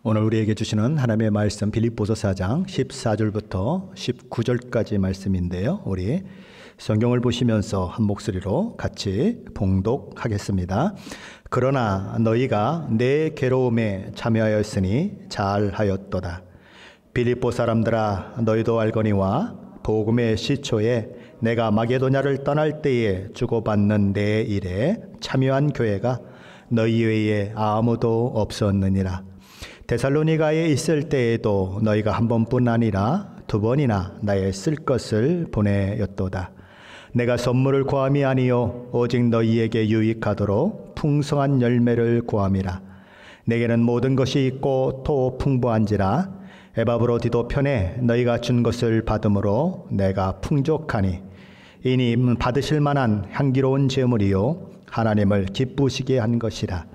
오늘 우리에게 주시는 하나님의 말씀 빌립보서 4장 14절부터 19절까지 말씀인데요. 우리 성경을 보시면서 한 목소리로 같이 봉독하겠습니다. 그러나 너희가 내 괴로움에 참여하였으니 잘하였도다. 빌립보 사람들아, 너희도 알거니와 복음의 시초에 내가 마게도냐를 떠날 때에 주고받는 내 일에 참여한 교회가 너희 외에 아무도 없었느니라. 데살로니가에 있을 때에도 너희가 한 번뿐 아니라 두 번이나 나의 쓸 것을 보내었도다. 내가 선물을 구함이 아니요 오직 너희에게 유익하도록 풍성한 열매를 구함이라. 내게는 모든 것이 있고 또 풍부한지라. 에바브로디도 편에 너희가 준 것을 받음으로 내가 풍족하니 이니 받으실 만한 향기로운 제물이요 하나님을 기쁘시게 한 것이라.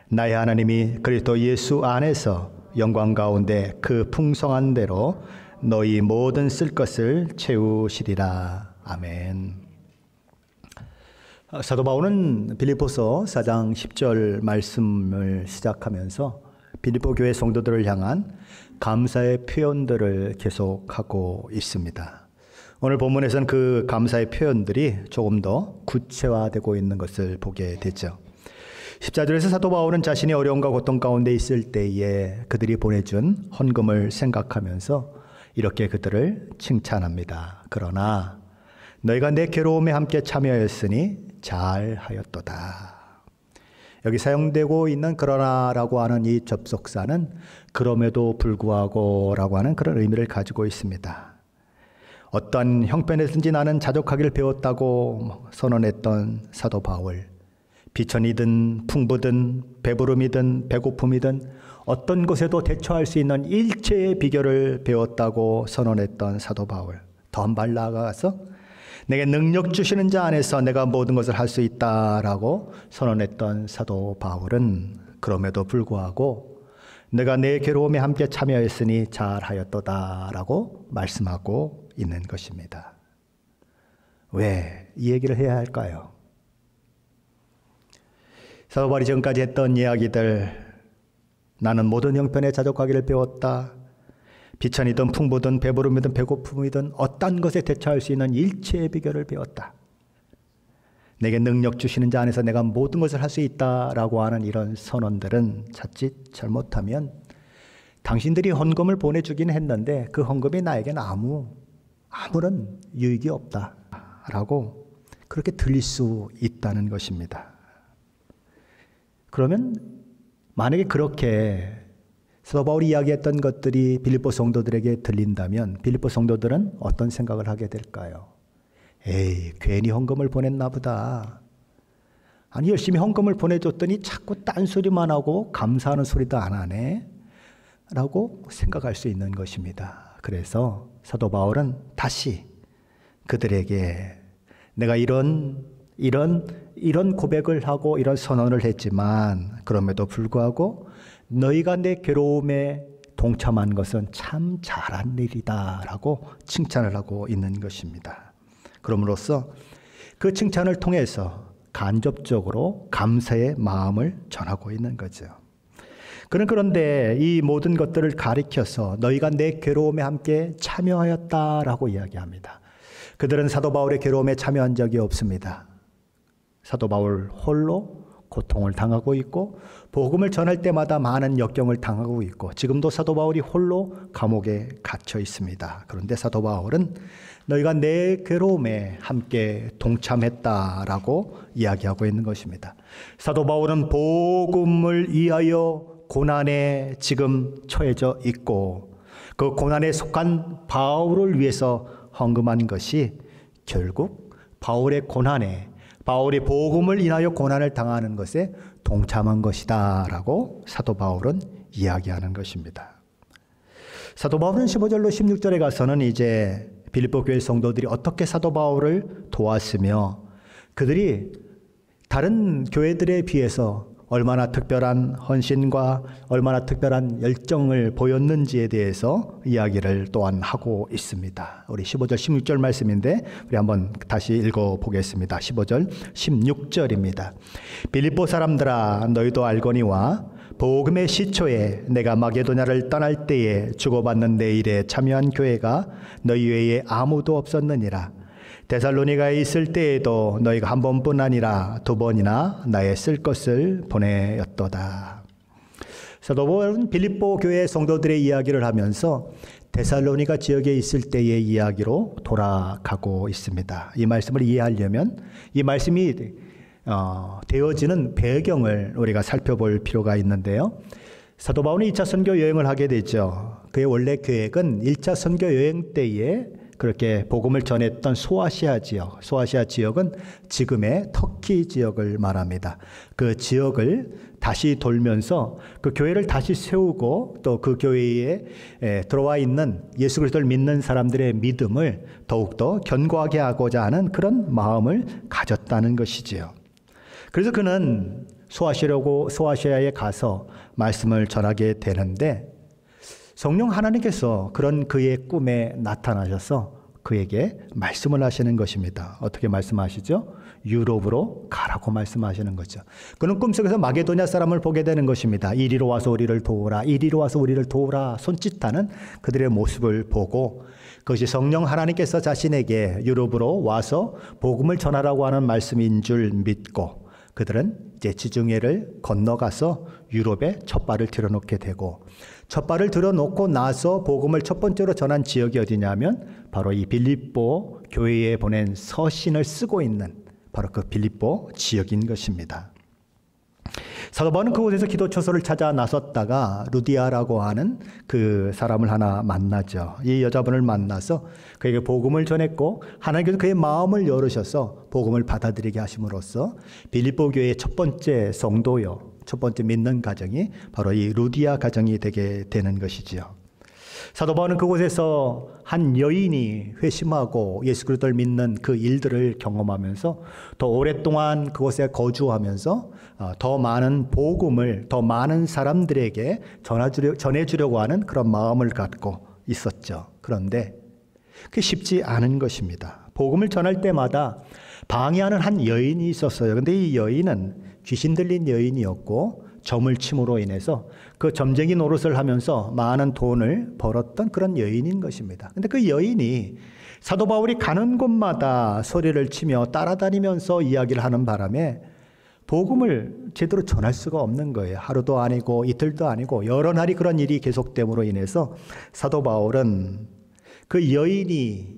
나의 하나님이 그리스도 예수 안에서 영광 가운데 그 풍성한 대로 너희 모든 쓸 것을 채우시리라. 아멘. 사도 바울은 빌립보서 4장 10절 말씀을 시작하면서 빌립보 교회 성도들을 향한 감사의 표현들을 계속하고 있습니다. 오늘 본문에서는 그 감사의 표현들이 조금 더 구체화되고 있는 것을 보게 되죠. 14절에서 사도 바울은 자신이 어려움과 고통 가운데 있을 때에 그들이 보내준 헌금을 생각하면서 이렇게 그들을 칭찬합니다. 그러나 너희가 내 괴로움에 함께 참여하였으니 잘하였도다. 여기 사용되고 있는 그러나라고 하는 이 접속사는 그럼에도 불구하고 라고 하는 그런 의미를 가지고 있습니다. 어떠한 형편에든지 나는 자족하기를 배웠다고 선언했던 사도 바울, 비천이든 풍부든 배부름이든 배고픔이든 어떤 것에도 대처할 수 있는 일체의 비결을 배웠다고 선언했던 사도 바울, 더 한 발 나아가서 내게 능력 주시는 자 안에서 내가 모든 것을 할 수 있다라고 선언했던 사도 바울은 그럼에도 불구하고 내가 내 괴로움에 함께 참여했으니 잘하였도다라고 말씀하고 있는 것입니다. 왜 이 얘기를 해야 할까요? 사도 바울이 지금까지 했던 이야기들, 나는 모든 형편에 자족하기를 배웠다. 비천이든 풍부든 배부름이든 배고픔이든 어떤 것에 대처할 수 있는 일체의 비결을 배웠다. 내게 능력 주시는 자 안에서 내가 모든 것을 할 수 있다라고 하는 이런 선언들은 자칫 잘못하면 당신들이 헌금을 보내주긴 했는데 그 헌금이 나에게는 아무런 유익이 없다라고 그렇게 들릴 수 있다는 것입니다. 그러면 만약에 그렇게 사도 바울이 이야기했던 것들이 빌립보 성도들에게 들린다면 빌립보 성도들은 어떤 생각을 하게 될까요? 에이, 괜히 헌금을 보냈나 보다. 아니, 열심히 헌금을 보내줬더니 자꾸 딴소리만 하고 감사하는 소리도 안 하네 라고 생각할 수 있는 것입니다. 그래서 사도 바울은 다시 그들에게 내가 이런 고백을 하고 이런 선언을 했지만 그럼에도 불구하고 너희가 내 괴로움에 동참한 것은 참 잘한 일이다 라고 칭찬을 하고 있는 것입니다. 그럼으로써 그 칭찬을 통해서 간접적으로 감사의 마음을 전하고 있는 거죠. 그런데 이 모든 것들을 가리켜서 너희가 내 괴로움에 함께 참여하였다라고 이야기합니다. 그들은 사도 바울의 괴로움에 참여한 적이 없습니다. 사도 바울 홀로 고통을 당하고 있고 복음을 전할 때마다 많은 역경을 당하고 있고 지금도 사도 바울이 홀로 감옥에 갇혀 있습니다. 그런데 사도 바울은 너희가 내 괴로움에 함께 동참했다라고 이야기하고 있는 것입니다. 사도 바울은 복음을 위하여 고난에 지금 처해져 있고 그 고난에 속한 바울을 위해서 헌금한 것이 결국 바울의 고난에 바울이 복음을 인하여 고난을 당하는 것에 동참한 것이다 라고 사도 바울은 이야기하는 것입니다. 사도 바울은 15절로 16절에 가서는 이제 빌립보 교회 성도들이 어떻게 사도 바울을 도왔으며 그들이 다른 교회들에 비해서 얼마나 특별한 헌신과 얼마나 특별한 열정을 보였는지에 대해서 이야기를 또한 하고 있습니다. 우리 15절 16절 말씀인데 우리 한번 다시 읽어보겠습니다. 15절 16절입니다. 빌립보 사람들아, 너희도 알거니와 복음의 시초에 내가 마게도냐를 떠날 때에 주고받는 내 일에 참여한 교회가 너희 외에 아무도 없었느니라. 데살로니가에 있을 때에도 너희가 한 번뿐 아니라 두 번이나 나의 쓸 것을 보내었도다. 사도 바울은 빌립보 교회 성도들의 이야기를 하면서 데살로니가 지역에 있을 때의 이야기로 돌아가고 있습니다. 이 말씀을 이해하려면 이 말씀이 되어지는 배경을 우리가 살펴볼 필요가 있는데요. 사도 바울은 2차 선교 여행을 하게 되죠. 그의 원래 계획은 1차 선교 여행 때에 그렇게 복음을 전했던 소아시아 지역은 지금의 터키 지역을 말합니다. 그 지역을 다시 돌면서 그 교회를 다시 세우고 또 그 교회에 들어와 있는 예수 그리스도를 믿는 사람들의 믿음을 더욱더 견고하게 하고자 하는 그런 마음을 가졌다는 것이지요. 그래서 그는 소아시아에 가서 말씀을 전하게 되는데 성령 하나님께서 그런 그의 꿈에 나타나셔서 그에게 말씀을 하시는 것입니다. 어떻게 말씀하시죠? 유럽으로 가라고 말씀하시는 거죠. 그는 꿈속에서 마게도냐 사람을 보게 되는 것입니다. 이리로 와서 우리를 도우라, 이리로 와서 우리를 도우라 손짓하는 그들의 모습을 보고 그것이 성령 하나님께서 자신에게 유럽으로 와서 복음을 전하라고 하는 말씀인 줄 믿고 그들은 이제 지중해를 건너가서 유럽에 첫 발을 들여놓게 되고 첫 발을 들여놓고 나서 복음을 첫 번째로 전한 지역이 어디냐면 바로 이 빌립보 교회에 보낸 서신을 쓰고 있는 바로 그 빌립보 지역인 것입니다. 사도 바울은 그곳에서 기도 처소를 찾아 나섰다가 루디아라고 하는 그 사람을 하나 만나죠. 이 여자분을 만나서 그에게 복음을 전했고 하나님께서 그의 마음을 열으셔서 복음을 받아들이게 하심으로써 빌립보 교회의 첫 번째 성도요, 첫 번째 믿는 가정이 바로 이 루디아 가정이 되게 되는 것이지요. 사도 바울은 그곳에서 한 여인이 회심하고 예수 그리스도를 믿는 그 일들을 경험하면서 더 오랫동안 그곳에 거주하면서 더 많은 복음을 더 많은 사람들에게 전해주려고 하는 그런 마음을 갖고 있었죠. 그런데 그게 쉽지 않은 것입니다. 복음을 전할 때마다 방해하는 한 여인이 있었어요. 근데 이 여인은 귀신 들린 여인이었고 점을 침으로 인해서 그 점쟁이 노릇을 하면서 많은 돈을 벌었던 그런 여인인 것입니다. 근데 그 여인이 사도 바울이 가는 곳마다 소리를 치며 따라다니면서 이야기를 하는 바람에 복음을 제대로 전할 수가 없는 거예요. 하루도 아니고 이틀도 아니고 여러 날이 그런 일이 계속됨으로 인해서 사도 바울은 그 여인이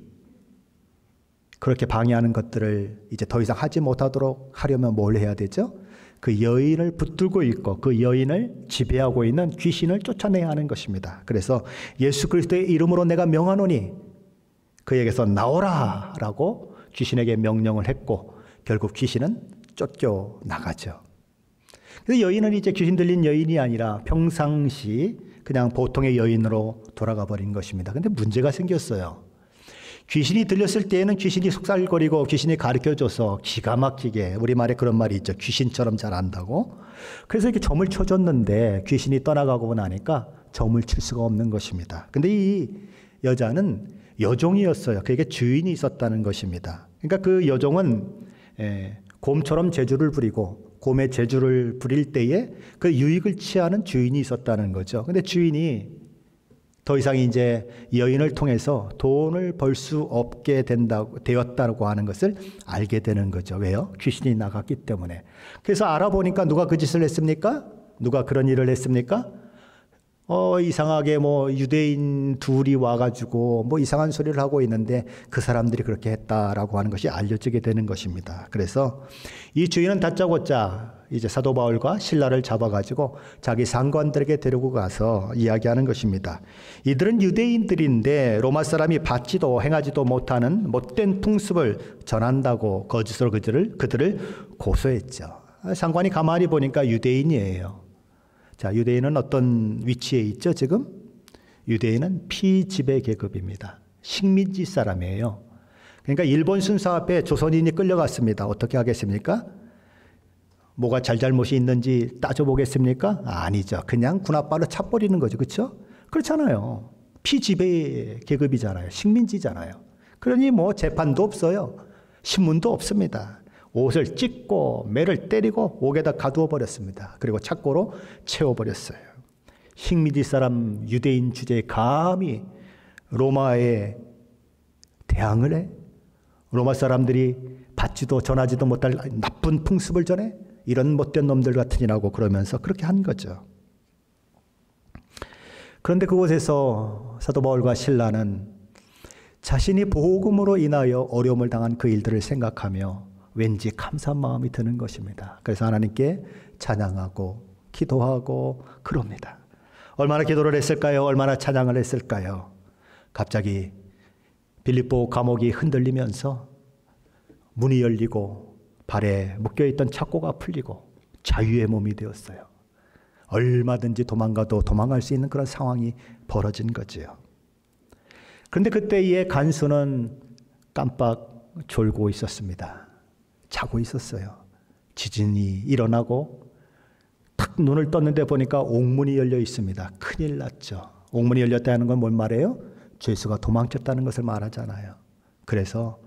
그렇게 방해하는 것들을 이제 더 이상 하지 못하도록 하려면 뭘 해야 되죠? 그 여인을 붙들고 있고 그 여인을 지배하고 있는 귀신을 쫓아내야 하는 것입니다. 그래서 예수 그리스도의 이름으로 내가 명하노니 그에게서 나오라 라고 귀신에게 명령을 했고 결국 귀신은 쫓겨나가죠. 그래서 여인은 이제 귀신 들린 여인이 아니라 평상시 그냥 보통의 여인으로 돌아가 버린 것입니다. 근데 문제가 생겼어요. 귀신이 들렸을 때에는 귀신이 속살거리고 귀신이 가르쳐줘서 기가 막히게 우리말에 그런 말이 있죠. 귀신처럼 잘한다고. 그래서 이렇게 점을 쳐줬는데 귀신이 떠나가고 나니까 점을 칠 수가 없는 것입니다. 근데 이 여자는 여종이었어요. 그에게 주인이 있었다는 것입니다. 그러니까 그 여종은 곰처럼 재주를 부리고 곰의 재주를 부릴 때에 그 유익을 취하는 주인이 있었다는 거죠. 근데 주인이 더 이상 이제 여인을 통해서 돈을 벌 수 없게 되었다고 하는 것을 알게 되는 거죠. 왜요? 귀신이 나갔기 때문에. 그래서 알아보니까 누가 그 짓을 했습니까? 누가 그런 일을 했습니까? 이상하게 유대인 둘이 와가지고 이상한 소리를 하고 있는데 그 사람들이 그렇게 했다라고 하는 것이 알려지게 되는 것입니다. 그래서 이 주인은 다짜고짜 이제 사도 바울과 신라를 잡아가지고 자기 상관들에게 데리고 가서 이야기하는 것입니다. 이들은 유대인들인데 로마 사람이 받지도 행하지도 못하는 못된 풍습을 전한다고 거짓으로 그들을 고소했죠. 상관이 가만히 보니까 유대인이에요. 자, 유대인은 어떤 위치에 있죠, 지금? 유대인은 피지배 계급입니다. 식민지 사람이에요. 그러니까 일본 순사 앞에 조선인이 끌려갔습니다. 어떻게 하겠습니까? 뭐가 잘잘못이 있는지 따져보겠습니까? 아니죠. 그냥 군 앞발로 차버리는 거죠. 그렇죠? 그렇잖아요. 피지배 계급이잖아요. 식민지잖아요. 그러니 재판도 없어요. 신문도 없습니다. 옷을 찢고 매를 때리고 옥에다 가두어 버렸습니다. 그리고 착고로 채워버렸어요. 식민지 사람 유대인 주제에 감히 로마에 대항을 해? 로마 사람들이 받지도 전하지도 못할 나쁜 풍습을 전해? 이런 못된 놈들 같으니라고 그러면서 그렇게 한 거죠. 그런데 그곳에서 사도 바울과 실라는 자신이 복음으로 인하여 어려움을 당한 그 일들을 생각하며 왠지 감사한 마음이 드는 것입니다. 그래서 하나님께 찬양하고 기도하고 그럽니다. 얼마나 기도를 했을까요? 얼마나 찬양을 했을까요? 갑자기 빌립보 감옥이 흔들리면서 문이 열리고 발에 묶여있던 착고가 풀리고 자유의 몸이 되었어요. 얼마든지 도망가도 도망갈 수 있는 그런 상황이 벌어진 거지요. 그런데 그때의 간수는 깜빡 졸고 있었습니다. 자고 있었어요. 지진이 일어나고 탁 눈을 떴는데 보니까 옥문이 열려 있습니다. 큰일 났죠. 옥문이 열렸다는 건 뭔 말이에요? 죄수가 도망쳤다는 것을 말하잖아요. 그래서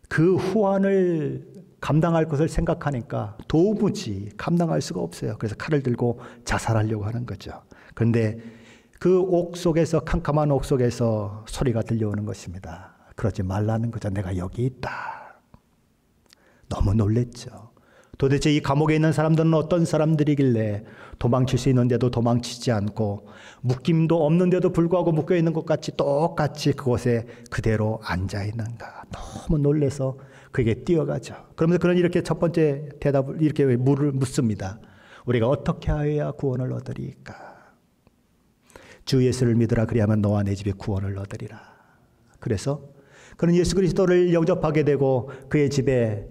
그 후환을 감당할 것을 생각하니까 도무지 감당할 수가 없어요. 그래서 칼을 들고 자살하려고 하는 거죠. 그런데 그 옥 속에서, 캄캄한 옥 속에서 소리가 들려오는 것입니다. 그러지 말라는 거죠. 내가 여기 있다. 너무 놀랬죠. 도대체 이 감옥에 있는 사람들은 어떤 사람들이길래 도망칠 수 있는데도 도망치지 않고 묶임도 없는데도 불구하고 묶여있는 것 같이 똑같이 그곳에 그대로 앉아있는가. 너무 놀라서 그에게 뛰어가죠. 그러면서 그는 이렇게 첫 번째 대답을 이렇게 묻습니다. 우리가 어떻게 하여야 구원을 얻으리까? 주 예수를 믿으라. 그리하면 너와 내 집에 구원을 얻으리라. 그래서 그는 예수 그리스도를 영접하게 되고 그의 집에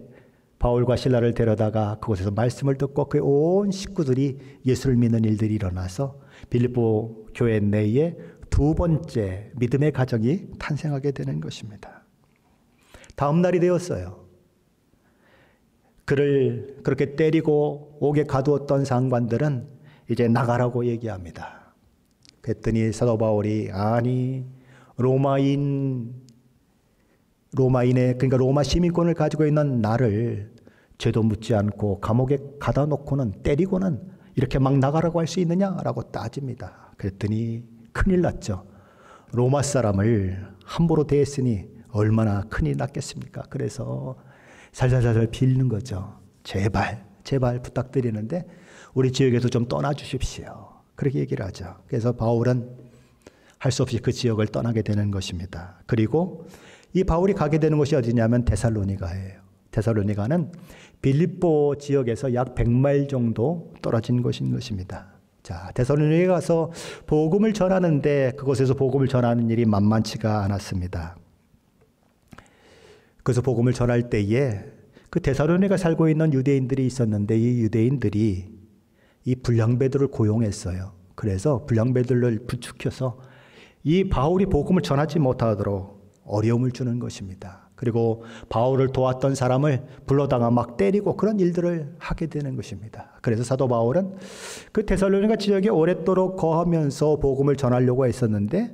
바울과 실라를 데려다가 그곳에서 말씀을 듣고 그의 온 식구들이 예수를 믿는 일들이 일어나서 빌립보 교회 내에 두 번째 믿음의 가정이 탄생하게 되는 것입니다. 다음 날이 되었어요. 그를 그렇게 때리고 옥에 가두었던 상관들은 이제 나가라고 얘기합니다. 그랬더니 사도 바울이 아니 로마인의 그러니까 로마 시민권을 가지고 있는 나를 죄도 묻지 않고 감옥에 가다 놓고는 때리고는 이렇게 막 나가라고 할 수 있느냐라고 따집니다. 그랬더니 큰일 났죠. 로마 사람을 함부로 대했으니 얼마나 큰일 났겠습니까? 그래서 살살살살 빌는 거죠. 제발 부탁드리는데 우리 지역에서 좀 떠나주십시오. 그렇게 얘기를 하죠. 그래서 바울은 할 수 없이 그 지역을 떠나게 되는 것입니다. 그리고 이 바울이 가게 되는 곳이 어디냐면 데살로니가예요. 데살로니가는 빌립보 지역에서 약 100마일 정도 떨어진 곳인 것입니다. 자, 데살로니가에 가서 복음을 전하는데 그곳에서 복음을 전하는 일이 만만치가 않았습니다. 그래서 복음을 전할 때에 그 데살로니가 살고 있는 유대인들이 있었는데 이 유대인들이 이 불량배들을 고용했어요. 그래서 불량배들을 부추겨서 이 바울이 복음을 전하지 못하도록 어려움을 주는 것입니다. 그리고 바울을 도왔던 사람을 불러다가 막 때리고 그런 일들을 하게 되는 것입니다. 그래서 사도 바울은 그 데살로니가 지역에 오랫도록 거하면서 복음을 전하려고 했었는데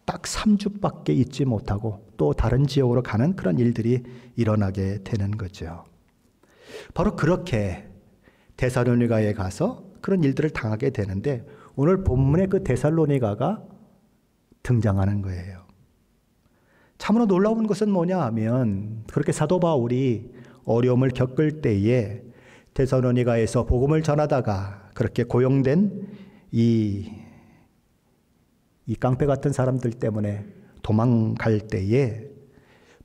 딱 3주밖에 있지 못하고 또 다른 지역으로 가는 그런 일들이 일어나게 되는 거죠. 바로 그렇게 데살로니가에 가서 그런 일들을 당하게 되는데 오늘 본문에 그 데살로니가가 등장하는 거예요. 참으로 놀라운 것은 뭐냐 하면 그렇게 사도 바울이 어려움을 겪을 때에 데살로니가에서 복음을 전하다가 그렇게 고용된 이 깡패 같은 사람들 때문에 도망갈 때에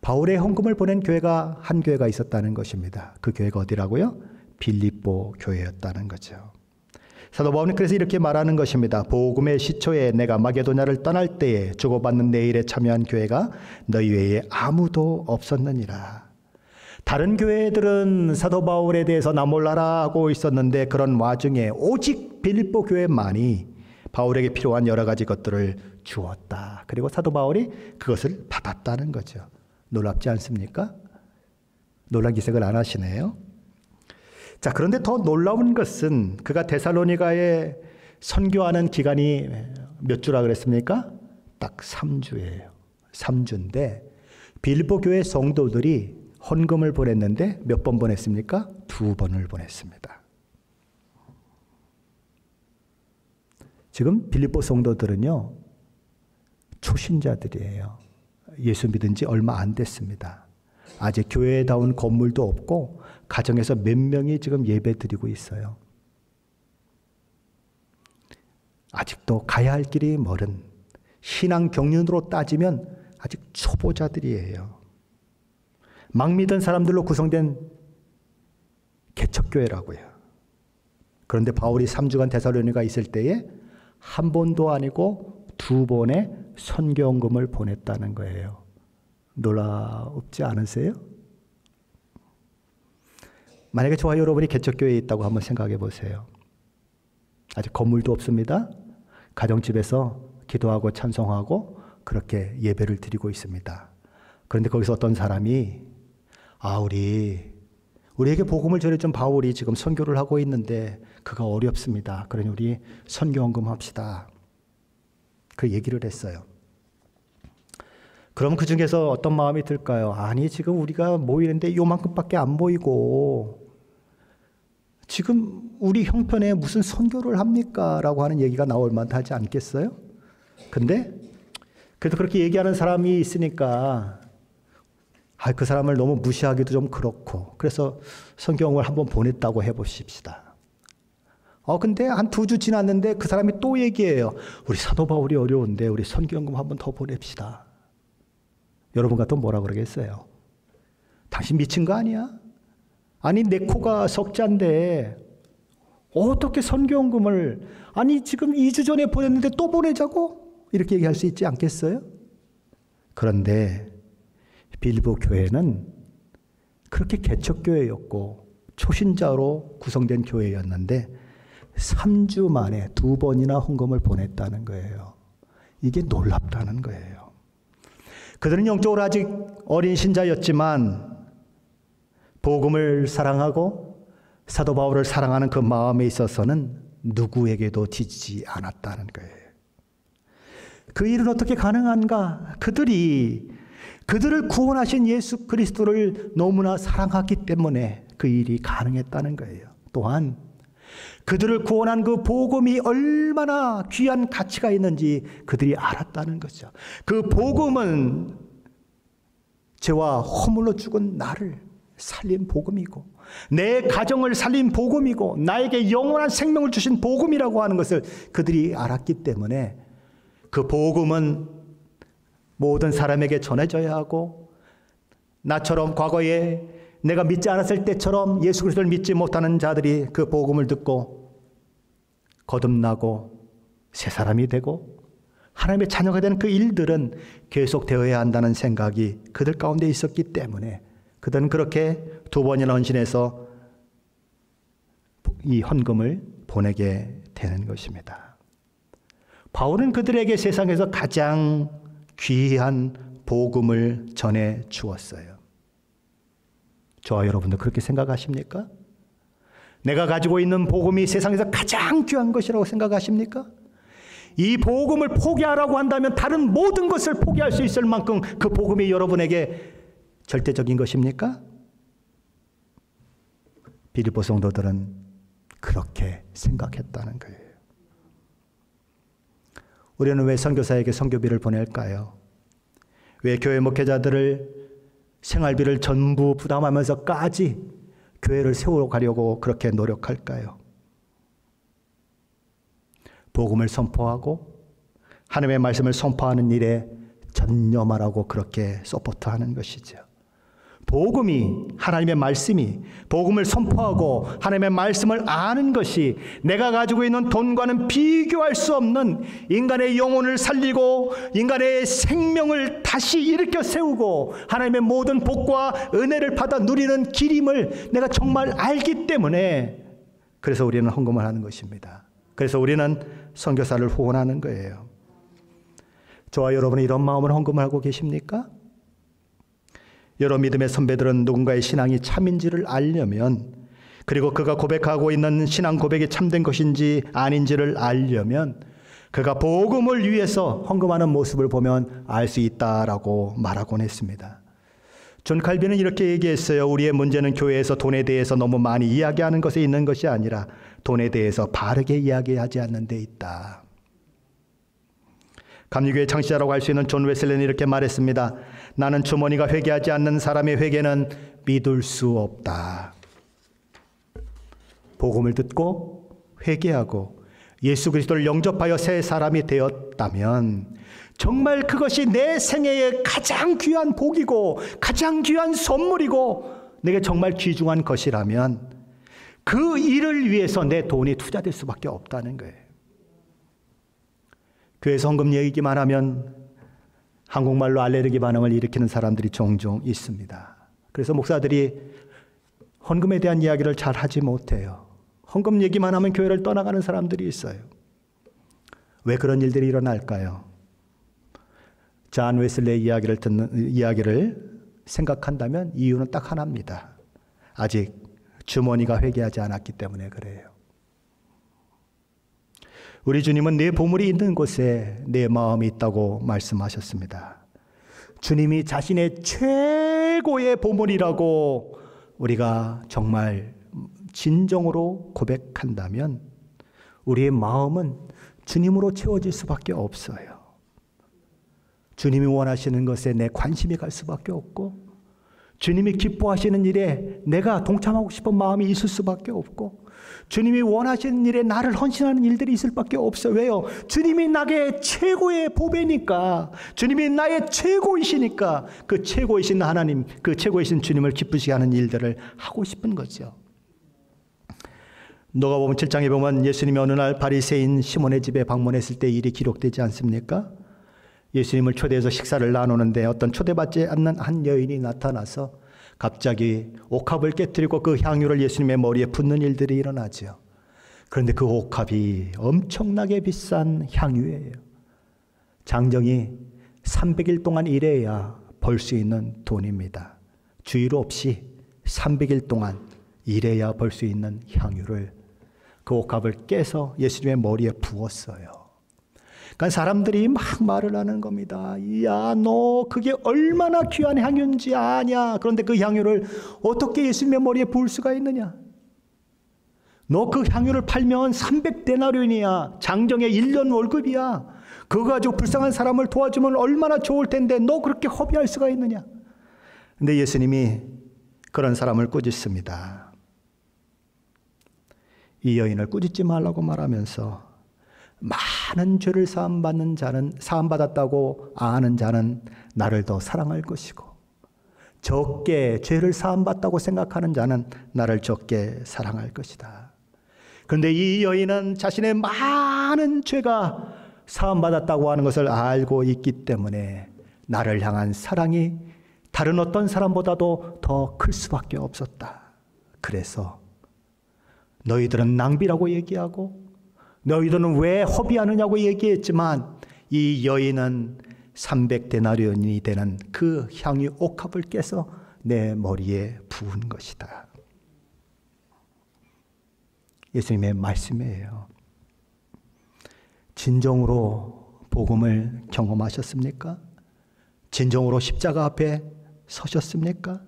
바울의 헌금을 보낸 교회가 한 교회가 있었다는 것입니다. 그 교회가 어디라고요? 빌립보 교회였다는 거죠. 사도 바울은 그래서 이렇게 말하는 것입니다. 복음의 시초에 내가 마게도냐를 떠날 때에 주고받는 내 일에 참여한 교회가 너희 외에 아무도 없었느니라. 다른 교회들은 사도 바울에 대해서 나 몰라라 하고 있었는데 그런 와중에 오직 빌립보 교회만이 바울에게 필요한 여러 가지 것들을 주었다. 그리고 사도 바울이 그것을 받았다는 거죠. 놀랍지 않습니까? 놀란 기색을 안 하시네요. 자, 그런데 더 놀라운 것은 그가 데살로니가에 선교하는 기간이 몇 주라 그랬습니까? 딱 3주예요. 3주인데 빌립보 교회 성도들이 헌금을 보냈는데 몇 번 보냈습니까? 2번을 보냈습니다. 지금 빌립보 성도들은요, 초신자들이에요. 예수 믿은 지 얼마 안 됐습니다. 아직 교회다운 건물도 없고 가정에서 몇 명이 지금 예배 드리고 있어요. 아직도 가야 할 길이 멀은, 신앙 경륜으로 따지면 아직 초보자들이에요. 막 믿은 사람들로 구성된 개척교회라고요. 그런데 바울이 3주간 데살로니가 있을 때에 한 번도 아니고 2번의 선교헌금을 보냈다는 거예요. 놀랍지 않으세요? 만약에 저와 여러분이 개척교회에 있다고 한번 생각해 보세요. 아직 건물도 없습니다. 가정집에서 기도하고 찬송하고 그렇게 예배를 드리고 있습니다. 그런데 거기서 어떤 사람이 우리에게 복음을 전해준 바울이 지금 선교를 하고 있는데 그가 어렵습니다. 그러니 우리 선교헌금 합시다. 그 얘기를 했어요. 그럼 그 중에서 어떤 마음이 들까요? 아니, 지금 우리가 모이는데 요만큼밖에 안 모이고 지금 우리 형편에 무슨 선교를 합니까? 라고 하는 얘기가 나올 만하지 않겠어요? 근데 그래도 그렇게 얘기하는 사람이 있으니까 그 사람을 너무 무시하기도 좀 그렇고, 그래서 선교헌금을 한번 보냈다고 해보십시다. 근데 한 2주 지났는데 그 사람이 또 얘기해요. 우리 사도 바울이 어려운데 우리 선교헌금 한번 더 보냅시다. 여러분 같으면 뭐라 그러겠어요? 당신 미친 거 아니야? 아니, 내 코가 석자인데 어떻게 선교헌금을, 아니 지금 2주 전에 보냈는데 또 보내자고? 이렇게 얘기할 수 있지 않겠어요? 그런데 빌립보 교회는 그렇게 개척교회였고 초신자로 구성된 교회였는데 3주 만에 2번이나 헌금을 보냈다는 거예요. 이게 놀랍다는 거예요. 그들은 영적으로 아직 어린 신자였지만 복음을 사랑하고 사도 바울을 사랑하는 그 마음에 있어서는 누구에게도 지지 않았다는 거예요. 그 일은 어떻게 가능한가? 그들을 구원하신 예수 그리스도를 너무나 사랑하기 때문에 그 일이 가능했다는 거예요. 또한 그들을 구원한 그 복음이 얼마나 귀한 가치가 있는지 그들이 알았다는 거죠. 그 복음은 죄와 허물로 죽은 나를 살린 복음이고, 내 가정을 살린 복음이고, 나에게 영원한 생명을 주신 복음이라고 하는 것을 그들이 알았기 때문에 그 복음은 모든 사람에게 전해져야 하고, 나처럼 과거에 내가 믿지 않았을 때처럼 예수 그리스도를 믿지 못하는 자들이 그 복음을 듣고 거듭나고 새 사람이 되고 하나님의 자녀가 되는 그 일들은 계속되어야 한다는 생각이 그들 가운데 있었기 때문에 그들은 그렇게 2번이나 헌신해서 이 헌금을 보내게 되는 것입니다. 바울은 그들에게 세상에서 가장 귀한 복음을 전해 주었어요. 저와 여러분도 그렇게 생각하십니까? 내가 가지고 있는 복음이 세상에서 가장 귀한 것이라고 생각하십니까? 이 복음을 포기하라고 한다면 다른 모든 것을 포기할 수 있을 만큼 그 복음이 여러분에게 절대적인 것입니까? 빌립보 성도들은 그렇게 생각했다는 거예요. 우리는 왜 선교사에게 선교비를 보낼까요? 왜 교회 목회자들을 생활비를 전부 부담하면서까지 교회를 세워가려고 그렇게 노력할까요? 복음을 선포하고 하나님의 말씀을 선포하는 일에 전념하라고 그렇게 서포트하는 것이죠. 복음이, 하나님의 말씀이, 복음을 선포하고 하나님의 말씀을 아는 것이 내가 가지고 있는 돈과는 비교할 수 없는 인간의 영혼을 살리고 인간의 생명을 다시 일으켜 세우고 하나님의 모든 복과 은혜를 받아 누리는 길임을 내가 정말 알기 때문에, 그래서 우리는 헌금을 하는 것입니다. 그래서 우리는 선교사를 후원하는 거예요. 저와 여러분은 이런 마음으로 헌금을 하고 계십니까? 여러 믿음의 선배들은 누군가의 신앙이 참인지를 알려면, 그리고 그가 고백하고 있는 신앙 고백이 참된 것인지 아닌지를 알려면 그가 복음을 위해서 헌금하는 모습을 보면 알 수 있다라고 말하곤 했습니다. 존 칼빈은 이렇게 얘기했어요. 우리의 문제는 교회에서 돈에 대해서 너무 많이 이야기하는 것에 있는 것이 아니라 돈에 대해서 바르게 이야기하지 않는 데 있다. 감리교회 창시자라고 할 수 있는 존 웨슬리는 이렇게 말했습니다. 나는 주머니가 회개하지 않는 사람의 회개는 믿을 수 없다. 복음을 듣고 회개하고 예수 그리스도를 영접하여 새 사람이 되었다면 정말 그것이 내 생애의 가장 귀한 복이고 가장 귀한 선물이고 내게 정말 귀중한 것이라면 그 일을 위해서 내 돈이 투자될 수밖에 없다는 거예요. 교회에서 헌금 얘기만 하면 한국말로 알레르기 반응을 일으키는 사람들이 종종 있습니다. 그래서 목사들이 헌금에 대한 이야기를 잘 하지 못해요. 헌금 얘기만 하면 교회를 떠나가는 사람들이 있어요. 왜 그런 일들이 일어날까요? 존 웨슬리의 이야기를 생각한다면 이유는 딱 하나입니다. 아직 주머니가 회개하지 않았기 때문에 그래요. 우리 주님은 내 보물이 있는 곳에 내 마음이 있다고 말씀하셨습니다. 주님이 자신의 최고의 보물이라고 우리가 정말 진정으로 고백한다면 우리의 마음은 주님으로 채워질 수밖에 없어요. 주님이 원하시는 것에 내 관심이 갈 수밖에 없고 주님이 기뻐하시는 일에 내가 동참하고 싶은 마음이 있을 수밖에 없고 주님이 원하시는 일에 나를 헌신하는 일들이 있을 수밖에 없어요. 왜요? 주님이 나의 최고의 보배니까, 주님이 나의 최고이시니까 그 최고이신 하나님, 그 최고이신 주님을 기쁘시게 하는 일들을 하고 싶은 거죠. 누가복음 7장에 보면 예수님이 어느 날 바리새인 시몬의 집에 방문했을 때 일이 기록되지 않습니까? 예수님을 초대해서 식사를 나누는데 어떤 초대받지 않는 한 여인이 나타나서 갑자기 옥합을 깨뜨리고 그 향유를 예수님의 머리에 붓는 일들이 일어나죠. 그런데 그 옥합이 엄청나게 비싼 향유예요. 장정이 300일 동안 일해야 벌 수 있는 돈입니다. 주일 없이 300일 동안 일해야 벌 수 있는 향유를 그 옥합을 깨서 예수님의 머리에 부었어요. 그러니까 사람들이 막 말을 하는 겁니다. 야, 너 그게 얼마나 귀한 향유인지 아냐? 그런데 그 향유를 어떻게 예수님의 머리에 부을 수가 있느냐? 너 그 향유를 팔면 300데나리온이야. 장정의 1년 월급이야. 그거 가지고 불쌍한 사람을 도와주면 얼마나 좋을 텐데 너 그렇게 허비할 수가 있느냐? 근데 예수님이 그런 사람을 꾸짖습니다. 이 여인을 꾸짖지 말라고 말하면서 많은 죄를 사함받았다고 아는 자는 나를 더 사랑할 것이고 적게 죄를 사함받았다고 생각하는 자는 나를 적게 사랑할 것이다. 그런데 이 여인은 자신의 많은 죄가 사함받았다고 하는 것을 알고 있기 때문에 나를 향한 사랑이 다른 어떤 사람보다도 더 클 수밖에 없었다. 그래서 너희들은 낭비라고 얘기하고 너희들은 왜 허비하느냐고 얘기했지만 이 여인은 300데나리온이 되는 그 향유 옥합을 깨서 내 머리에 부은 것이다. 예수님의 말씀이에요. 진정으로 복음을 경험하셨습니까? 진정으로 십자가 앞에 서셨습니까?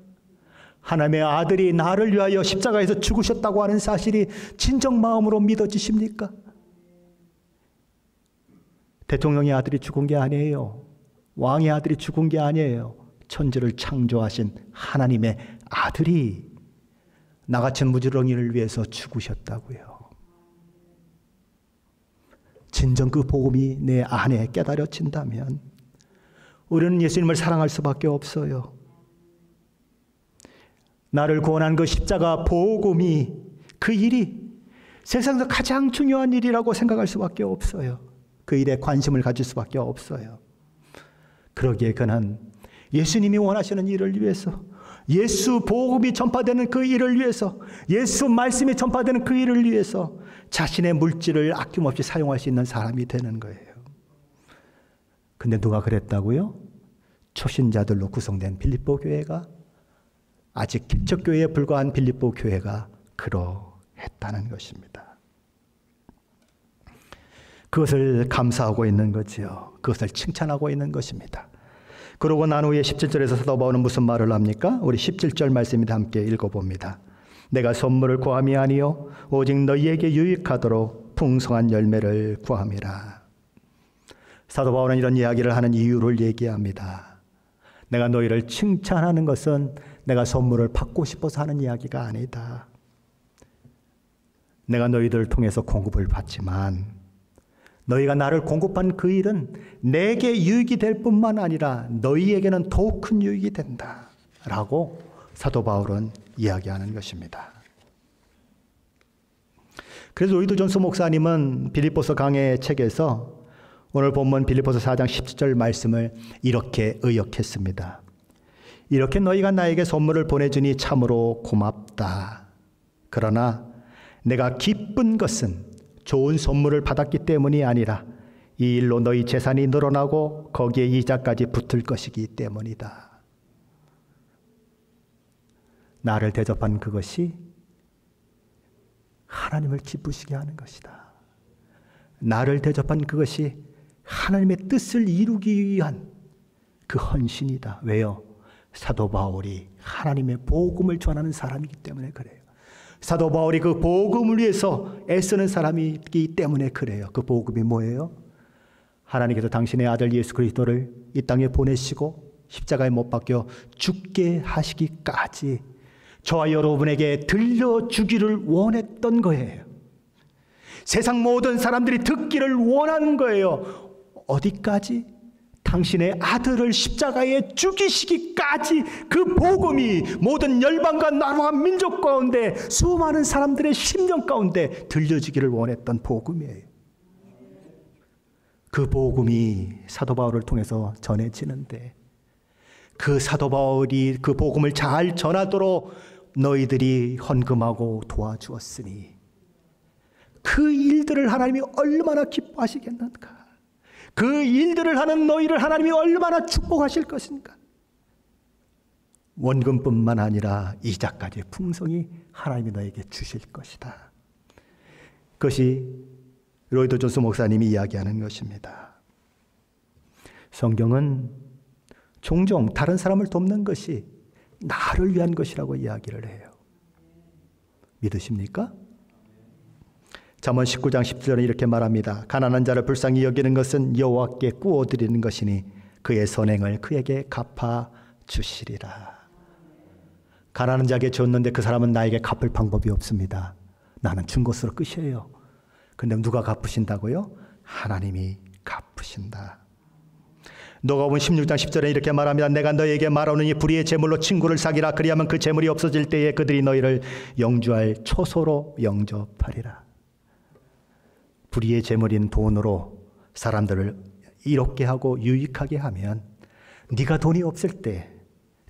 하나님의 아들이 나를 위하여 십자가에서 죽으셨다고 하는 사실이 진정 마음으로 믿어지십니까? 대통령의 아들이 죽은 게 아니에요. 왕의 아들이 죽은 게 아니에요. 천지를 창조하신 하나님의 아들이 나 같은 무지렁이를 위해서 죽으셨다고요. 진정 그 복음이 내 안에 깨달아진다면 우리는 예수님을 사랑할 수밖에 없어요. 나를 구원한 그 십자가 복음이, 그 일이 세상에서 가장 중요한 일이라고 생각할 수밖에 없어요. 그 일에 관심을 가질 수밖에 없어요. 그러기에 그는 예수님이 원하시는 일을 위해서, 예수 복음이 전파되는 그 일을 위해서, 예수 말씀이 전파되는 그 일을 위해서 자신의 물질을 아낌없이 사용할 수 있는 사람이 되는 거예요. 근데 누가 그랬다고요? 초신자들로 구성된 빌립보 교회가, 아직 개척교회에 불과한 빌립보 교회가 그러했다는 것입니다. 그것을 감사하고 있는 거지요. 그것을 칭찬하고 있는 것입니다. 그러고 난 후에 17절에서 사도 바울은 무슨 말을 합니까? 우리 17절 말씀입니다. 함께 읽어봅니다. 내가 선물을 구함이 아니요 오직 너희에게 유익하도록 풍성한 열매를 구함이라. 사도 바울은 이런 이야기를 하는 이유를 얘기합니다. 내가 너희를 칭찬하는 것은 내가 선물을 받고 싶어서 하는 이야기가 아니다. 내가 너희들을 통해서 공급을 받지만 너희가 나를 공급한 그 일은 내게 유익이 될 뿐만 아니라 너희에게는 더욱 큰 유익이 된다 라고 사도 바울은 이야기하는 것입니다. 그래서 로이드 존스 목사님은 빌립보서 강해 책에서 오늘 본문 빌립보서 4장 17절 말씀을 이렇게 의역했습니다. 이렇게 너희가 나에게 선물을 보내주니 참으로 고맙다. 그러나 내가 기쁜 것은 좋은 선물을 받았기 때문이 아니라 이 일로 너희 재산이 늘어나고 거기에 이자까지 붙을 것이기 때문이다. 나를 대접한 그것이 하나님을 기쁘시게 하는 것이다. 나를 대접한 그것이 하나님의 뜻을 이루기 위한 그 헌신이다. 왜요? 사도 바울이 하나님의 복음을 전하는 사람이기 때문에 그래요. 사도 바울이 그 복음을 위해서 애쓰는 사람이기 때문에 그래요. 그 복음이 뭐예요? 하나님께서 당신의 아들 예수 그리스도를 이 땅에 보내시고 십자가에 못 박혀 죽게 하시기까지 저와 여러분에게 들려주기를 원했던 거예요. 세상 모든 사람들이 듣기를 원하는 거예요. 어디까지? 당신의 아들을 십자가에 죽이시기까지 그 복음이 모든 열방과 나라와 민족 가운데 수많은 사람들의 심령 가운데 들려지기를 원했던 복음이에요. 그 복음이 사도 바울을 통해서 전해지는데 그 사도 바울이 그 복음을 잘 전하도록 너희들이 헌금하고 도와주었으니 그 일들을 하나님이 얼마나 기뻐하시겠는가. 그 일들을 하는 너희를 하나님이 얼마나 축복하실 것인가. 원금뿐만 아니라 이자까지 풍성히 하나님이 너에게 주실 것이다. 그것이 로이드 존스 목사님이 이야기하는 것입니다. 성경은 종종 다른 사람을 돕는 것이 나를 위한 것이라고 이야기를 해요. 믿으십니까? 잠언 19장 10절에 이렇게 말합니다. 가난한 자를 불쌍히 여기는 것은 여호와께 구워드리는 것이니 그의 선행을 그에게 갚아 주시리라. 가난한 자에게 줬는데 그 사람은 나에게 갚을 방법이 없습니다. 나는 준 것으로 끝이에요. 근데 누가 갚으신다고요? 하나님이 갚으신다. 누가복음 16장 10절에 이렇게 말합니다. 내가 너희에게 말하노니 불의의 재물로 친구를 사귀라. 그리하면 그 재물이 없어질 때에 그들이 너희를 영주할 초소로 영접하리라. 불의의 재물인 돈으로 사람들을 이롭게 하고 유익하게 하면 네가 돈이 없을 때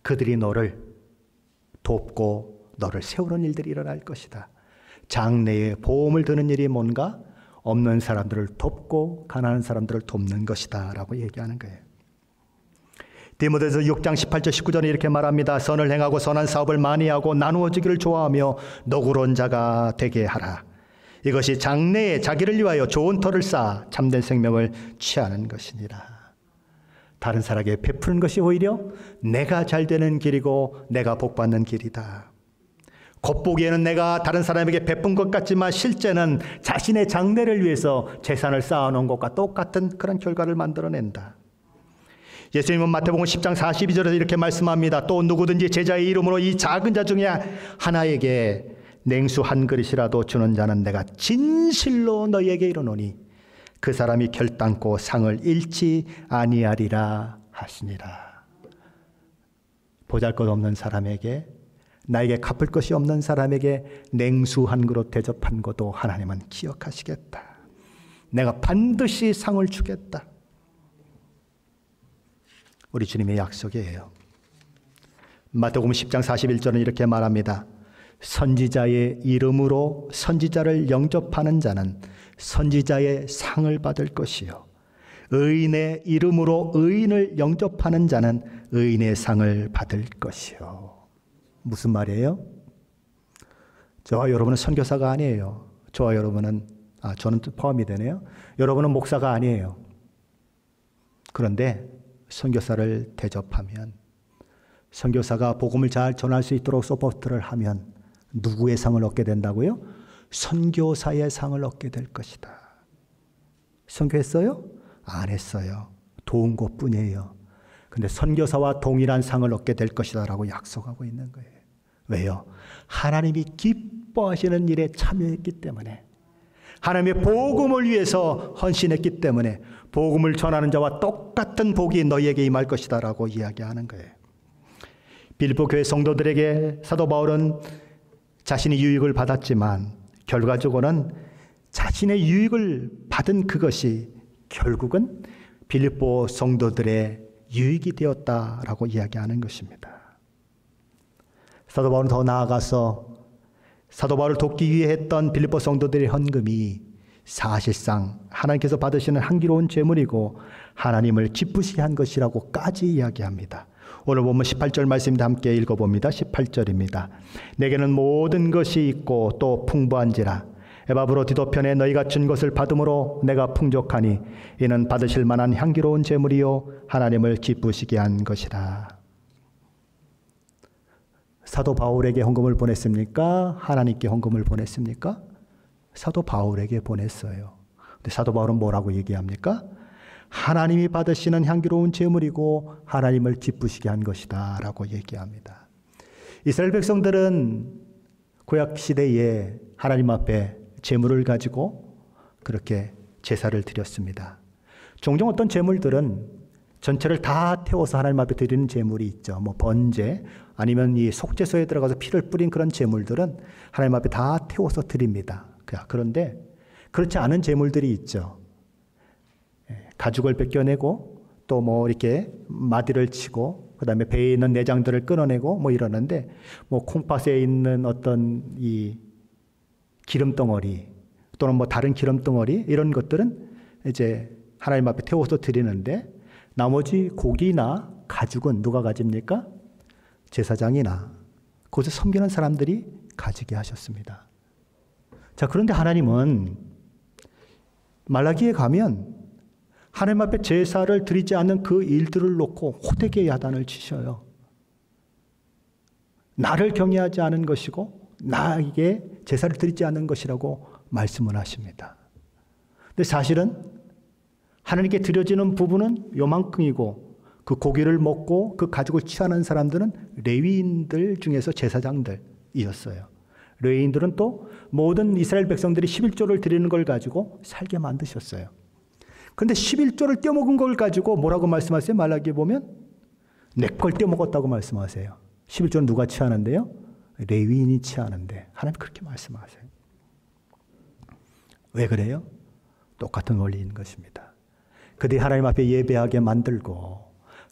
그들이 너를 돕고 너를 세우는 일들이 일어날 것이다. 장래에 보험을 드는 일이 뭔가? 없는 사람들을 돕고 가난한 사람들을 돕는 것이다 라고 얘기하는 거예요. 디모데서 6장 18절 19절에 이렇게 말합니다. 선을 행하고 선한 사업을 많이 하고 나누어 주기를 좋아하며 너그러운 자가 되게 하라. 이것이 장래에 자기를 위하여 좋은 터를 쌓아 참된 생명을 취하는 것이니라. 다른 사람에게 베푸는 것이 오히려 내가 잘 되는 길이고 내가 복받는 길이다. 겉보기에는 내가 다른 사람에게 베푼 것 같지만 실제는 자신의 장래를 위해서 재산을 쌓아놓은 것과 똑같은 그런 결과를 만들어낸다. 예수님은 마태복음 10장 42절에서 이렇게 말씀합니다. 또 누구든지 제자의 이름으로 이 작은 자 중에 하나에게 냉수 한 그릇이라도 주는 자는 내가 진실로 너희에게 이르노니 그 사람이 결단코 상을 잃지 아니하리라 하시니라. 보잘것없는 사람에게, 나에게 갚을 것이 없는 사람에게 냉수 한 그릇 대접한 것도 하나님은 기억하시겠다. 내가 반드시 상을 주겠다. 우리 주님의 약속이에요. 마태복음 10장 41절은 이렇게 말합니다. 선지자의 이름으로 선지자를 영접하는 자는 선지자의 상을 받을 것이요 의인의 이름으로 의인을 영접하는 자는 의인의 상을 받을 것이요. 무슨 말이에요? 저와 여러분은 선교사가 아니에요. 저와 여러분은 저는 포함이 되네요. 여러분은 목사가 아니에요. 그런데 선교사를 대접하면, 선교사가 복음을 잘 전할 수 있도록 서포트를 하면 누구의 상을 얻게 된다고요? 선교사의 상을 얻게 될 것이다. 선교했어요? 안 했어요. 도운 것뿐이에요. 근데 선교사와 동일한 상을 얻게 될 것이다 라고 약속하고 있는 거예요. 왜요? 하나님이 기뻐하시는 일에 참여했기 때문에, 하나님의 복음을 위해서 헌신했기 때문에 복음을 전하는 자와 똑같은 복이 너희에게 임할 것이다 라고 이야기하는 거예요. 빌립보 교회 성도들에게 사도 바울은 자신이 유익을 받았지만 결과적으로는 자신의 유익을 받은 그것이 결국은 빌립보 성도들의 유익이 되었다라고 이야기하는 것입니다. 사도 바울은 더 나아가서 사도 바울을 돕기 위해 했던 빌립보 성도들의 헌금이 사실상 하나님께서 받으시는 향기로운 제물이고 하나님을 기쁘시게 한 것이라고까지 이야기합니다. 오늘 보면 18절 말씀입니다. 함께 읽어봅니다. 18절입니다. 내게는 모든 것이 있고 또 풍부한지라 에바브로 디도편에 너희가 준 것을 받음으로 내가 풍족하니 이는 받으실 만한 향기로운 제물이요 하나님을 기쁘시게 한 것이라. 사도 바울에게 헌금을 보냈습니까? 하나님께 헌금을 보냈습니까? 사도 바울에게 보냈어요. 근데 사도 바울은 뭐라고 얘기합니까? 하나님이 받으시는 향기로운 제물이고 하나님을 기쁘시게 한 것이다 라고 얘기합니다. 이스라엘 백성들은 구약 시대에 하나님 앞에 제물을 가지고 그렇게 제사를 드렸습니다. 종종 어떤 제물들은 전체를 다 태워서 하나님 앞에 드리는 제물이 있죠. 뭐 번제 아니면 이 속죄소에 들어가서 피를 뿌린 그런 제물들은 하나님 앞에 다 태워서 드립니다. 그런데 그렇지 않은 제물들이 있죠. 가죽을 벗겨내고 또 뭐 이렇게 마디를 치고 그다음에 배에 있는 내장들을 끊어내고 뭐 이러는데 뭐 콩팥에 있는 어떤 이 기름덩어리 또는 뭐 다른 기름덩어리 이런 것들은 이제 하나님 앞에 태워서 드리는데 나머지 고기나 가죽은 누가 가집니까? 제사장이나 그곳에 섬기는 사람들이 가지게 하셨습니다. 자, 그런데 하나님은 말라기에 가면 하나님 앞에 제사를 드리지 않는 그 일들을 놓고 호되게 야단을 치셔요. 나를 경외하지 않은 것이고 나에게 제사를 드리지 않는 것이라고 말씀을 하십니다. 근데 사실은 하나님께 드려지는 부분은 요만큼이고 그 고기를 먹고 그 가죽을 취하는 사람들은 레위인들 중에서 제사장들이었어요. 레위인들은 또 모든 이스라엘 백성들이 11조를 드리는 걸 가지고 살게 만드셨어요. 그런데 11조를 떼어먹은 걸 가지고 뭐라고 말씀하세요? 말라기에 보면 내 걸 떼어먹었다고 말씀하세요. 11조는 누가 취하는데요? 레위인이 취하는데 하나님 그렇게 말씀하세요. 왜 그래요? 똑같은 원리인 것입니다. 그들이 하나님 앞에 예배하게 만들고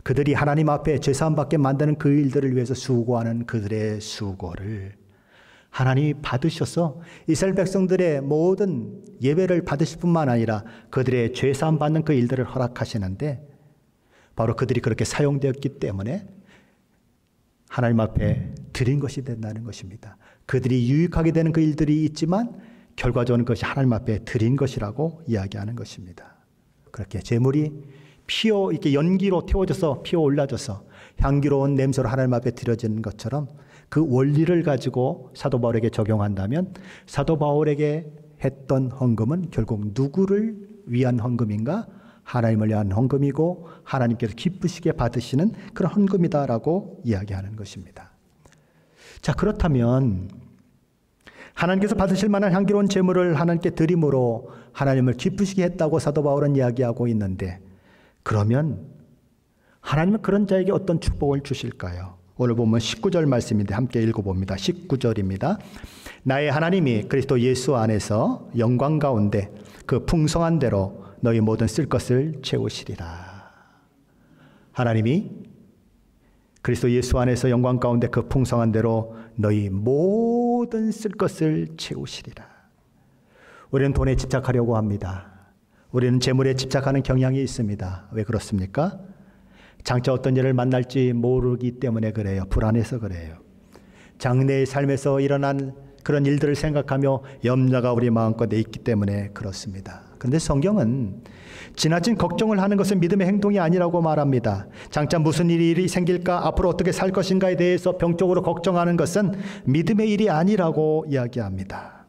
그들이 하나님 앞에 제사함 받게 만드는 그 일들을 위해서 수고하는 그들의 수고를 하나님이 받으셔서 이스라엘 백성들의 모든 예배를 받으실 뿐만 아니라 그들의 죄사함 받는 그 일들을 허락하시는데 바로 그들이 그렇게 사용되었기 때문에 하나님 앞에 드린 것이 된다는 것입니다. 그들이 유익하게 되는 그 일들이 있지만 결과적으로 그것이 하나님 앞에 드린 것이라고 이야기하는 것입니다. 그렇게 제물이 이렇게 연기로 태워져서 피어 올라져서 향기로운 냄새로 하나님 앞에 드려지는 것처럼 그 원리를 가지고 사도 바울에게 적용한다면 사도 바울에게 했던 헌금은 결국 누구를 위한 헌금인가? 하나님을 위한 헌금이고 하나님께서 기쁘시게 받으시는 그런 헌금이다라고 이야기하는 것입니다. 자, 그렇다면 하나님께서 받으실 만한 향기로운 제물을 하나님께 드림으로 하나님을 기쁘시게 했다고 사도 바울은 이야기하고 있는데 그러면 하나님은 그런 자에게 어떤 축복을 주실까요? 오늘 보면 19절 말씀인데 함께 읽어봅니다. 19절입니다. 나의 하나님이 그리스도 예수 안에서 영광 가운데 그 풍성한 대로 너희 모든 쓸 것을 채우시리라. 하나님이 그리스도 예수 안에서 영광 가운데 그 풍성한 대로 너희 모든 쓸 것을 채우시리라. 우리는 돈에 집착하려고 합니다. 우리는 재물에 집착하는 경향이 있습니다. 왜 그렇습니까? 장차 어떤 일을 만날지 모르기 때문에 그래요. 불안해서 그래요. 장래의 삶에서 일어난 그런 일들을 생각하며 염려가 우리 마음껏 있기 때문에 그렇습니다. 그런데 성경은 지나친 걱정을 하는 것은 믿음의 행동이 아니라고 말합니다. 장차 무슨 일이 생길까, 앞으로 어떻게 살 것인가에 대해서 병적으로 걱정하는 것은 믿음의 일이 아니라고 이야기합니다.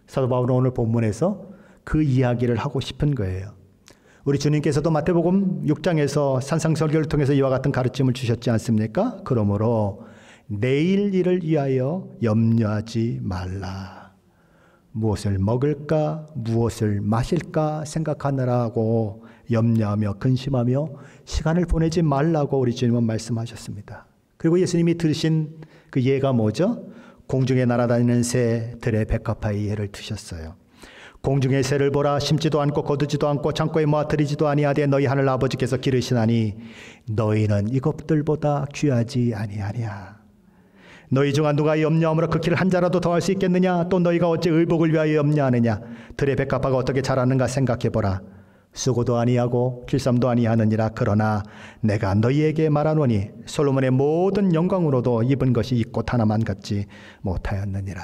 사도 바울은 오늘 본문에서 그 이야기를 하고 싶은 거예요. 우리 주님께서도 마태복음 6장에서 산상설교를 통해서 이와 같은 가르침을 주셨지 않습니까? 그러므로 내일 일을 위하여 염려하지 말라. 무엇을 먹을까, 무엇을 마실까 생각하느라고 염려하며 근심하며 시간을 보내지 말라고 우리 주님은 말씀하셨습니다. 그리고 예수님이 들으신 그 예가 뭐죠? 공중에 날아다니는 새, 들의 백합화의 예를 드셨어요. 공중의 새를 보라, 심지도 않고 거두지도 않고 창고에 모아들이지도 아니하되 너희 하늘 아버지께서 기르시나니 너희는 이것들보다 귀하지 아니하냐. 너희 중 누가 염려함으로 그 길을 한 자라도 더할 수 있겠느냐? 또 너희가 어찌 의복을 위하여 염려하느냐? 들의 백합화가 어떻게 자라는가 생각해보라. 수고도 아니하고 길쌈도 아니하느니라. 그러나 내가 너희에게 말하노니 솔로몬의 모든 영광으로도 입은 것이 이 꽃 하나만 갖지 못하였느니라.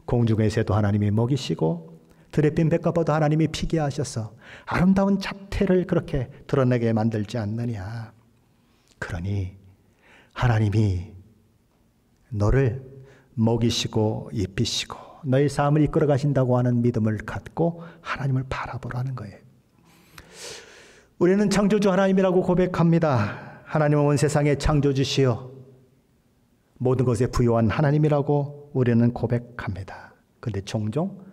공중의 새도 하나님이 먹이시고 들에 핀 백합화도 하나님이 피게 하셔서 아름다운 자태를 그렇게 드러내게 만들지 않느냐. 그러니 하나님이 너를 먹이시고 입히시고 너의 삶을 이끌어 가신다고 하는 믿음을 갖고 하나님을 바라보라는 거예요. 우리는 창조주 하나님이라고 고백합니다. 하나님은 온 세상의 창조주시요 모든 것에 부요한 하나님이라고 우리는 고백합니다. 그런데 종종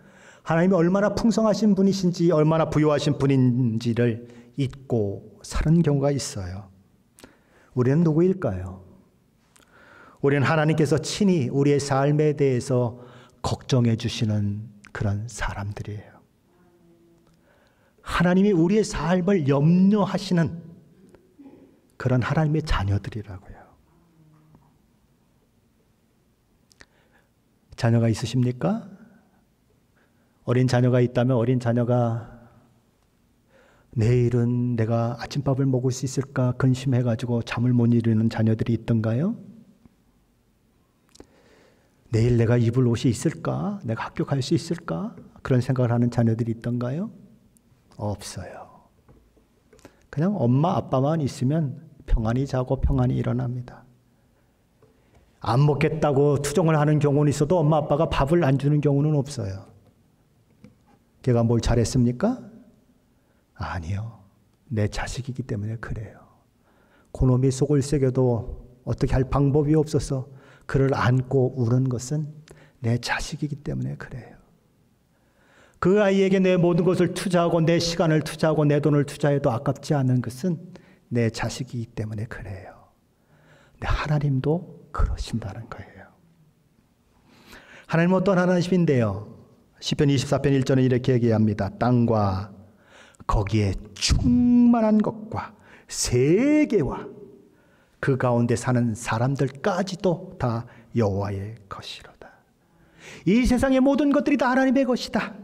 하나님이 얼마나 풍성하신 분이신지 얼마나 부요하신 분인지를 잊고 사는 경우가 있어요. 우리는 누구일까요? 우리는 하나님께서 친히 우리의 삶에 대해서 걱정해 주시는 그런 사람들이에요. 하나님이 우리의 삶을 염려하시는 그런 하나님의 자녀들이라고요. 자녀가 있으십니까? 어린 자녀가 있다면 어린 자녀가 내일은 내가 아침밥을 먹을 수 있을까 근심해가지고 잠을 못 이루는 자녀들이 있던가요? 내일 내가 입을 옷이 있을까? 내가 학교 갈 수 있을까? 그런 생각을 하는 자녀들이 있던가요? 없어요. 그냥 엄마 아빠만 있으면 평안히 자고 평안히 일어납니다. 안 먹겠다고 투정을 하는 경우는 있어도 엄마 아빠가 밥을 안 주는 경우는 없어요. 걔가 뭘 잘했습니까? 아니요. 내 자식이기 때문에 그래요. 그놈이 속을 새겨도 어떻게 할 방법이 없어서 그를 안고 우는 것은 내 자식이기 때문에 그래요. 그 아이에게 내 모든 것을 투자하고 내 시간을 투자하고 내 돈을 투자해도 아깝지 않은 것은 내 자식이기 때문에 그래요. 근데 하나님도 그러신다는 거예요. 하나님은 어떤 하나님인데요? 시편 24편 1절에 이렇게 얘기합니다. 땅과 거기에 충만한 것과 세계와 그 가운데 사는 사람들까지도 다 여호와의 것이로다. 이 세상의 모든 것들이 다 하나님의 것이다.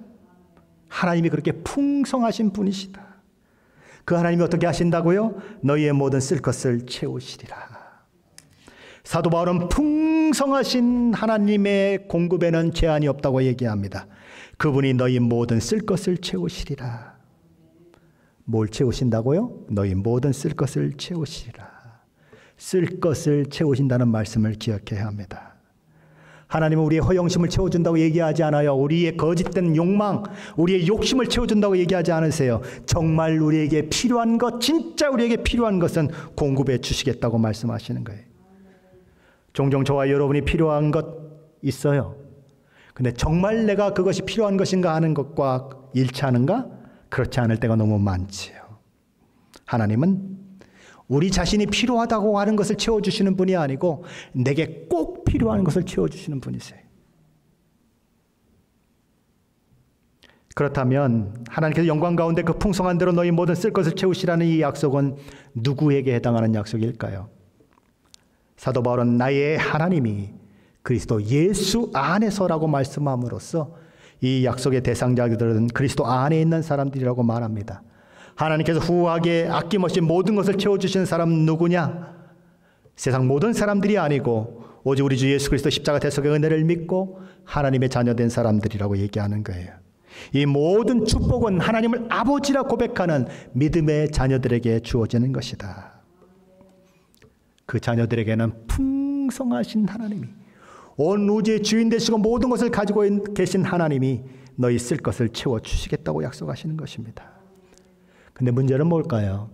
하나님이 그렇게 풍성하신 분이시다. 그 하나님이 어떻게 하신다고요? 너희의 모든 쓸 것을 채우시리라. 사도 바울은 풍성하신 하나님의 공급에는 제한이 없다고 얘기합니다. 그분이 너희 모든 쓸 것을 채우시리라. 뭘 채우신다고요? 너희 모든 쓸 것을 채우시리라. 쓸 것을 채우신다는 말씀을 기억해야 합니다. 하나님은 우리의 허영심을 채워준다고 얘기하지 않아요. 우리의 거짓된 욕망, 우리의 욕심을 채워준다고 얘기하지 않으세요. 정말 우리에게 필요한 것, 진짜 우리에게 필요한 것은 공급해 주시겠다고 말씀하시는 거예요. 종종 저와 여러분이 필요한 것 있어요. 근데 정말 내가 그것이 필요한 것인가 하는 것과 일치하는가? 그렇지 않을 때가 너무 많지요. 하나님은 우리 자신이 필요하다고 하는 것을 채워주시는 분이 아니고 내게 꼭 필요한 것을 채워주시는 분이세요. 그렇다면 하나님께서 영광 가운데 그 풍성한 대로 너희 모든 쓸 것을 채우시라는 이 약속은 누구에게 해당하는 약속일까요? 사도 바울은 나의 하나님이 그리스도 예수 안에서라고 말씀함으로써 이 약속의 대상자들은 그리스도 안에 있는 사람들이라고 말합니다. 하나님께서 후하게 아낌없이 모든 것을 채워주시는 사람은 누구냐? 세상 모든 사람들이 아니고 오직 우리 주 예수 그리스도 십자가 대속의 은혜를 믿고 하나님의 자녀된 사람들이라고 얘기하는 거예요. 이 모든 축복은 하나님을 아버지라 고백하는 믿음의 자녀들에게 주어지는 것이다. 그 자녀들에게는 풍성하신 하나님이, 온 우주의 주인 되시고 모든 것을 가지고 계신 하나님이 너희 쓸 것을 채워주시겠다고 약속하시는 것입니다. 근데 문제는 뭘까요?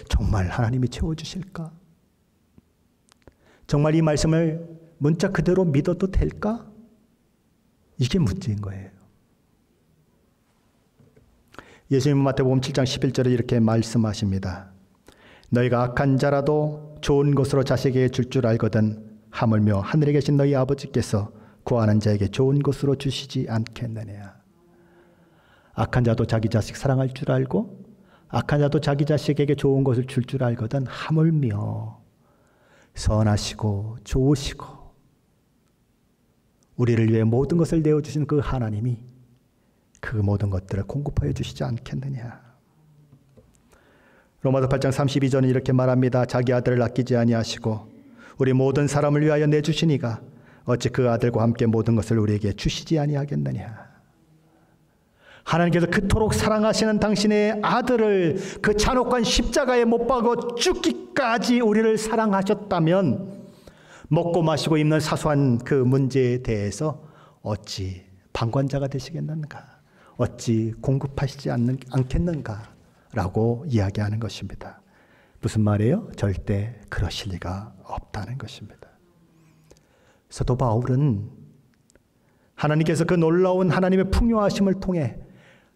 정말 하나님이 채워주실까? 정말 이 말씀을 문자 그대로 믿어도 될까? 이게 문제인 거예요. 예수님은 마태복음 7장 11절에 이렇게 말씀하십니다. 너희가 악한 자라도 좋은 것으로 자식에게 줄 줄 알거든 하물며 하늘에 계신 너희 아버지께서 구하는 자에게 좋은 것으로 주시지 않겠느냐. 악한 자도 자기 자식 사랑할 줄 알고 악한 자도 자기 자식에게 좋은 것을 줄 줄 알거든 하물며 선하시고 좋으시고 우리를 위해 모든 것을 내어주신 그 하나님이 그 모든 것들을 공급하여 주시지 않겠느냐. 로마서 8장 32절은 이렇게 말합니다. 자기 아들을 아끼지 아니하시고 우리 모든 사람을 위하여 내주시니가 어찌 그 아들과 함께 모든 것을 우리에게 주시지 아니하겠느냐. 하나님께서 그토록 사랑하시는 당신의 아들을 그 잔혹한 십자가에 못 박아 죽기까지 우리를 사랑하셨다면 먹고 마시고 입는 사소한 그 문제에 대해서 어찌 방관자가 되시겠는가? 어찌 공급하시지 않겠는가? 라고 이야기하는 것입니다. 무슨 말이에요? 절대 그러실 리가 없다는 것입니다. 사도 바울은 하나님께서 그 놀라운 하나님의 풍요하심을 통해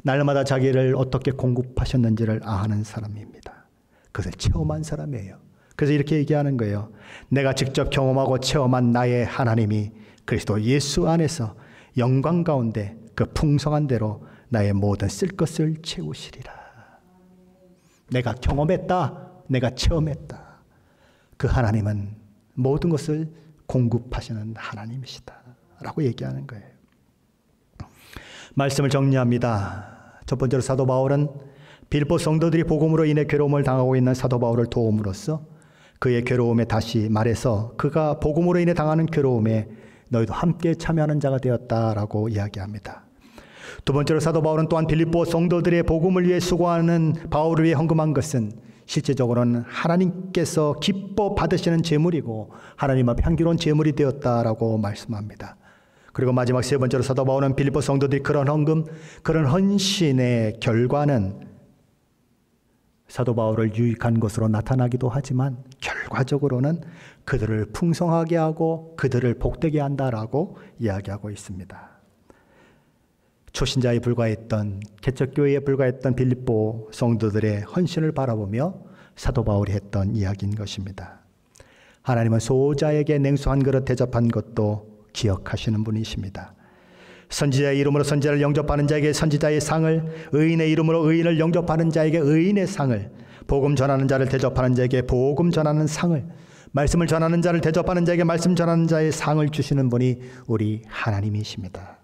날마다 자기를 어떻게 공급하셨는지를 아는 사람입니다. 그것을 체험한 사람이에요. 그래서 이렇게 얘기하는 거예요. 내가 직접 경험하고 체험한 나의 하나님이 그리스도 예수 안에서 영광 가운데 그 풍성한 대로 나의 모든 쓸 것을 채우시리라. 내가 경험했다. 내가 체험했다. 그 하나님은 모든 것을 공급하시는 하나님이시다. 라고 얘기하는 거예요. 말씀을 정리합니다. 첫 번째로 사도 바울은 빌립보 성도들이 복음으로 인해 괴로움을 당하고 있는 사도 바울을 도움으로써 그의 괴로움에 다시 말해서 그가 복음으로 인해 당하는 괴로움에 너희도 함께 참여하는 자가 되었다라고 이야기합니다. 두 번째로 사도 바울은 또한 빌립보 성도들의 복음을 위해 수고하는 바울을 위해 헌금한 것은 실제적으로는 하나님께서 기뻐 받으시는 제물이고 하나님 앞에 향기로운 제물이 되었다라고 말씀합니다. 그리고 마지막 세 번째로 사도 바울은 빌립보 성도들이 그런 헌금, 그런 헌신의 결과는 사도 바울을 유익한 것으로 나타나기도 하지만 결과적으로는 그들을 풍성하게 하고 그들을 복되게 한다라고 이야기하고 있습니다. 초신자에 불과했던 개척교회에 불과했던 빌립보 성도들의 헌신을 바라보며 사도 바울이 했던 이야기인 것입니다. 하나님은 소자에게 냉수 한 그릇 대접한 것도 기억하시는 분이십니다. 선지자의 이름으로 선지자를 영접하는 자에게 선지자의 상을, 의인의 이름으로 의인을 영접하는 자에게 의인의 상을, 복음 전하는 자를 대접하는 자에게 복음 전하는 상을, 말씀을 전하는 자를 대접하는 자에게 말씀 전하는 자의 상을 주시는 분이 우리 하나님이십니다.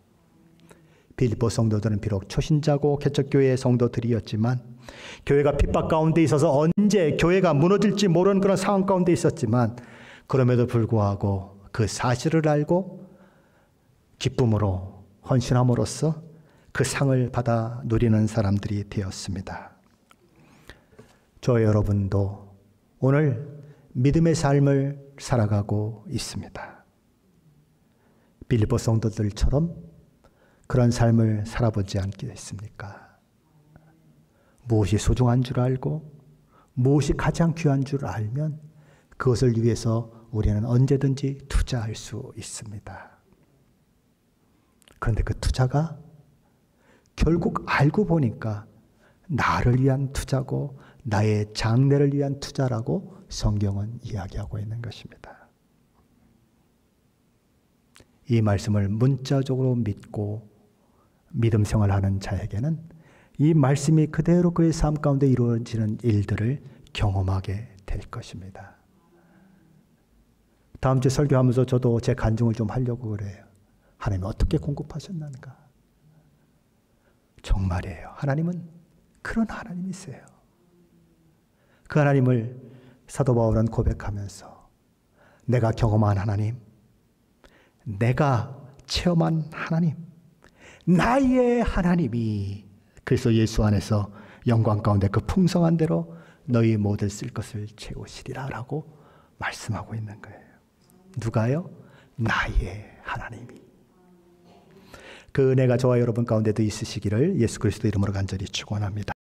빌립보 성도들은 비록 초신자고 개척교회의 성도들이었지만 교회가 핍박 가운데 있어서 언제 교회가 무너질지 모르는 그런 상황 가운데 있었지만 그럼에도 불구하고 그 사실을 알고 기쁨으로 헌신함으로써 그 상을 받아 누리는 사람들이 되었습니다. 저 여러분도 오늘 믿음의 삶을 살아가고 있습니다. 빌립보 성도들처럼 그런 삶을 살아보지 않겠습니까? 무엇이 소중한 줄 알고 무엇이 가장 귀한 줄 알면 그것을 위해서 우리는 언제든지 투자할 수 있습니다. 그런데 그 투자가 결국 알고 보니까 나를 위한 투자고 나의 장래를 위한 투자라고 성경은 이야기하고 있는 것입니다. 이 말씀을 문자적으로 믿고 믿음 생활하는 자에게는 이 말씀이 그대로 그의 삶 가운데 이루어지는 일들을 경험하게 될 것입니다. 다음 주 설교하면서 저도 제 간증을 좀 하려고 그래요. 하나님이 어떻게 공급하셨는가? 정말이에요. 하나님은 그런 하나님이세요. 그 하나님을 사도 바울은 고백하면서 내가 경험한 하나님, 내가 체험한 하나님, 나의 하나님이 그래서 예수 안에서 영광 가운데 그 풍성한 대로 너희 모든 쓸 것을 채우시리라 라고 말씀하고 있는 거예요. 누가요? 나의 하나님이. 그 은혜가 저와 여러분 가운데도 있으시기를 예수 그리스도 이름으로 간절히 축원합니다.